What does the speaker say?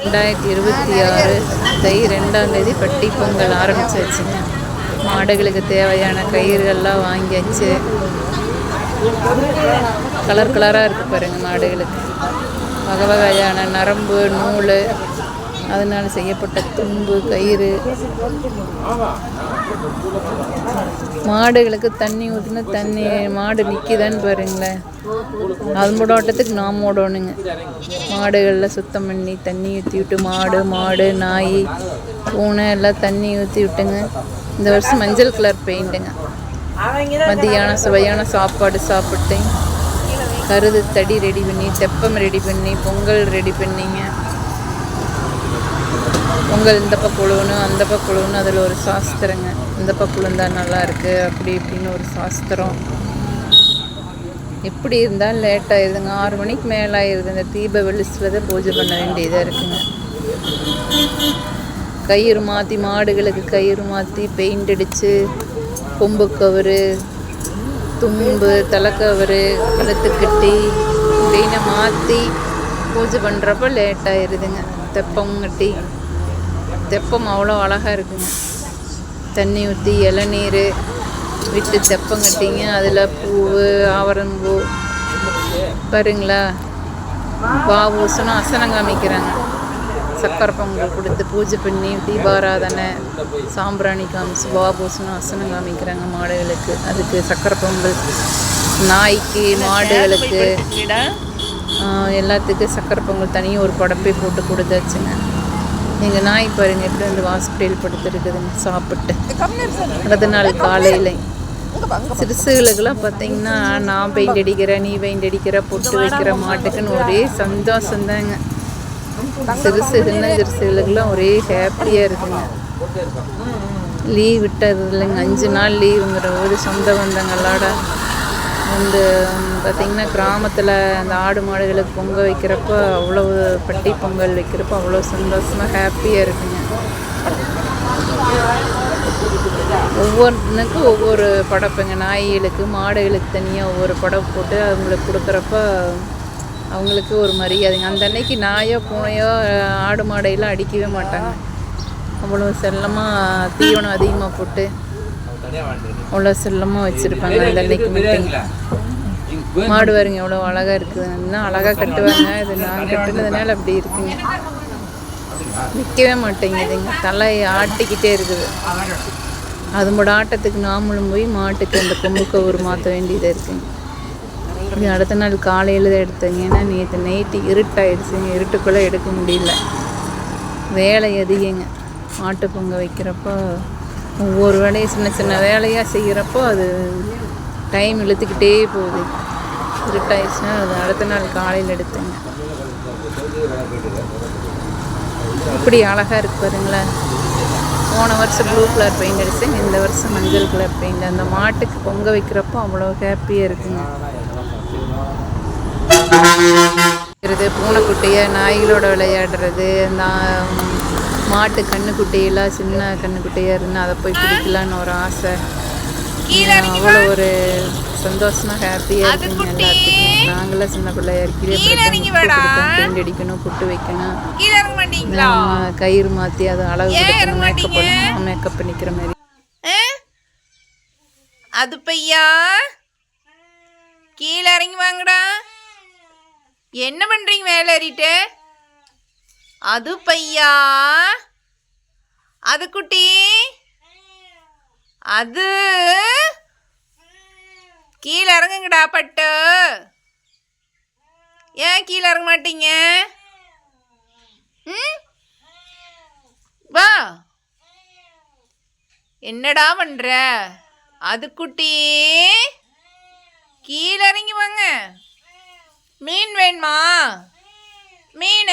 2026 தை 2ஆம் தேதி பட்டி பொங்கல் ஆரம்பிச்சாச்சுங்க. மாடுகளுக்கு தேவையான கயிறுகள்லாம் வாங்கியாச்சு. கலர் கலராக இருக்குது பாருங்கள் மாடுகளுக்கு. வகை வகையான நரம்பு, நூல், அதனால் செய்யப்பட்ட தும்பு, கயிறு. மாடுகளுக்கு தண்ணி ஊற்றினா தண்ணி மாடு நிற்கிதான்னு பாருங்களேன். அது மூடோட்டத்துக்கு நாம் ஓடணுங்க. மாடுகளில் சுத்தம் பண்ணி தண்ணி ஊற்றி விட்டு மாடு நாய் பூனை எல்லாம் தண்ணி ஊற்றி விட்டுங்க. இந்த வருஷம் மஞ்சள் கலர் பெயிண்ட்டுங்க. மதியானம் சுவையான சாப்பாடு சாப்பிட்டேன். கருது தடி ரெடி பண்ணி, தெப்பம் ரெடி பண்ணி, பொங்கல் ரெடி பண்ணிங்க. பொங்கல் இந்த பக்கம் உழுவணும், அந்த பக்கம் உழுவணும், அதில் ஒரு சாஸ்திரங்க. இந்த பக்கம் உழுந்தால் நல்லா இருக்குது அப்படி இப்படின்னு ஒரு சாஸ்திரம். எப்படி இருந்தாலும் லேட் ஆயிடுதுங்க. 6 மணிக்கு மேலே ஆயிடுது. இந்த தீப வெளிச்சத்தில் தான் பூஜை பண்ண வேண்டியதாக இருக்குங்க. கயிறு மாற்றி, மாடுகளுக்கு கயிறு மாற்றி பெயிண்ட் அடித்து, கொம்பு கவரு, தும்பு, தலைக்கவரு, கழுத்து கட்டி இப்படின்னு மாற்றி பூஜை பண்ணுறப்ப லேட் ஆயிடுதுங்க. தெப்பம் கட்டி, தெப்பம் அவ்வளோ அழகாக இருக்குங்க. தண்ணி ஊற்றி இளநீர் விட்டு தெப்பம் கட்டிங்க. அதில் பூவு, ஆவரம்பூ பாருங்களா, வாவூசனும் அசனம் காமிக்கிறாங்க. சக்கரை பொங்கல் கொடுத்து பூஜை பண்ணி தீபாராதனை சாம்பிராணி காமிச்சு வாபூசனும் அசனம் காமிக்கிறாங்க மாடுகளுக்கு. அதுக்கு சக்கரை பொங்கல், நாய்க்கு, மாடுகளுக்கு எல்லாத்துக்கும் சக்கரை பொங்கல் தனியாக ஒரு படப்பை போட்டு கொடுத்தாச்சுங்க. எங்கள் நாய் பாருங்க எப்படி வந்து ஹாஸ்பிட்டல் படுத்துருக்குதுங்க சாப்பிட்டு. அடுத்த நாள் காலையில் சிறுசுகளுக்கெல்லாம் பார்த்தீங்கன்னா, நான் பெயிண்ட் அடிக்கிறேன், நீ பெயிண்ட் அடிக்கிற, பொட்டு வைக்கிற மாட்டுக்குன்னு ஒரே சந்தோஷந்தாங்க. சிறுசுகளுக்கெல்லாம் ஒரே ஹாப்பியாக இருக்குங்க. லீவ் விட்டது இல்லைங்க. 5 நாள் லீவுங்கிற போது சொந்த பந்தங்களோட வந்து பார்த்திங்கன்னா கிராமத்தில் அந்த ஆடு மாடுகளுக்கு பொங்க வைக்கிறப்போ அவ்வளோ, பட்டி பொங்கல் வைக்கிறப்போ அவ்வளோ சந்தோஷமாக ஹாப்பியாக இருக்குங்க. ஒவ்வொன்றுக்கும் ஒவ்வொரு படப்பைங்க. நாய்களுக்கு, மாடுகளுக்கு தனியாக ஒவ்வொரு படம் போட்டு அவங்களுக்கு கொடுக்குறப்ப அவங்களுக்கு ஒரு மரியாதைங்க. அந்த அன்னைக்கு நாயோ பூனையோ ஆடு மாடையெல்லாம் அடிக்கவே மாட்டாங்க. அவ்வளோ செல்லமாக தீவனம் அதிகமாக போட்டு அவ்வளோ செல்லமாக வச்சுருப்பாங்க அந்த அன்னைக்கு மட்டும். மாடு வருங்க எவ்வளோ அழகாக இருக்குது. இன்னும் அழகாக கட்டுவாங்க. இது நான் கட்டுனதுனால அப்படி இருக்குங்க. நிற்கவே மாட்டேங்குதுங்க. தலையை ஆட்டிக்கிட்டே இருக்குது. அது கூட ஆட்டத்துக்கு நாமளும் போய் மாட்டுக்கு அந்த கொம்புக்கு ஒரு மாற்ற வேண்டியதாக இருக்குங்க. இது அடுத்த நாள் காலையில் தான் எடுத்தேங்க. ஏன்னா நேற்று நைட்டு இருட்டாயிடுச்சுங்க. இருட்டுக்குள்ளே எடுக்க முடியல. வேலை அதிகங்க. மாட்டு பொங்க வைக்கிறப்போ ஒவ்வொரு வேலையும் சின்ன சின்ன வேலையாக செய்கிறப்போ அது டைம் இழுத்துக்கிட்டே போகுது. இருட்டாயிடுச்சுன்னா அது அடுத்த நாள் காலையில் எடுத்தேங்க. இப்படி அழகாக இருக்குது பாருங்களேன். போன வருஷம் ப்ளூ கலர் பெயிண்ட் அடித்தேன். இந்த வருஷம் மஞ்சள் கலர் பெயிண்ட். அந்த மாட்டுக்கு பொங்க வைக்கிறப்போ அவ்வளோ ஹாப்பியாக இருக்குங்க. பூனைக்குட்டியை நாய்களோட விளையாடுறது, மாட்டு கண்ணுக்குட்டியெல்லாம் சின்ன கண்ணுக்குட்டியாக இருந்தால் அதை போய் பிடிக்கலான்னு ஒரு ஆசை. அவ்வளோ ஒரு சந்தோஷமாக ஹாப்பியாக இருக்குங்க எல்லாத்துக்கும். நாங்களாம் சின்ன பிள்ளையா பெயிண்ட் அடிக்கணும், புட்டு வைக்கணும், கயிறு மாற்றி அதை அழகு கொடுக்கணும், மேக்கப் பண்ணணும், மேக்கப் பண்ணிக்கிற மாதிரி. அது பையா கீழே இறங்கி வாங்கடா. என்ன பண்றீங்க மேலே ஏறிட்டு? அது பையா, அது குட்டி, அது கீழே இறங்குங்கடா பட்டு. ஏன் கீழே இறங்க மாட்டீங்க? வா, என்னடா பண்ற? அது குட்டி கீழே இறங்கி வாங்க. மீன் வேணுமா? மீன்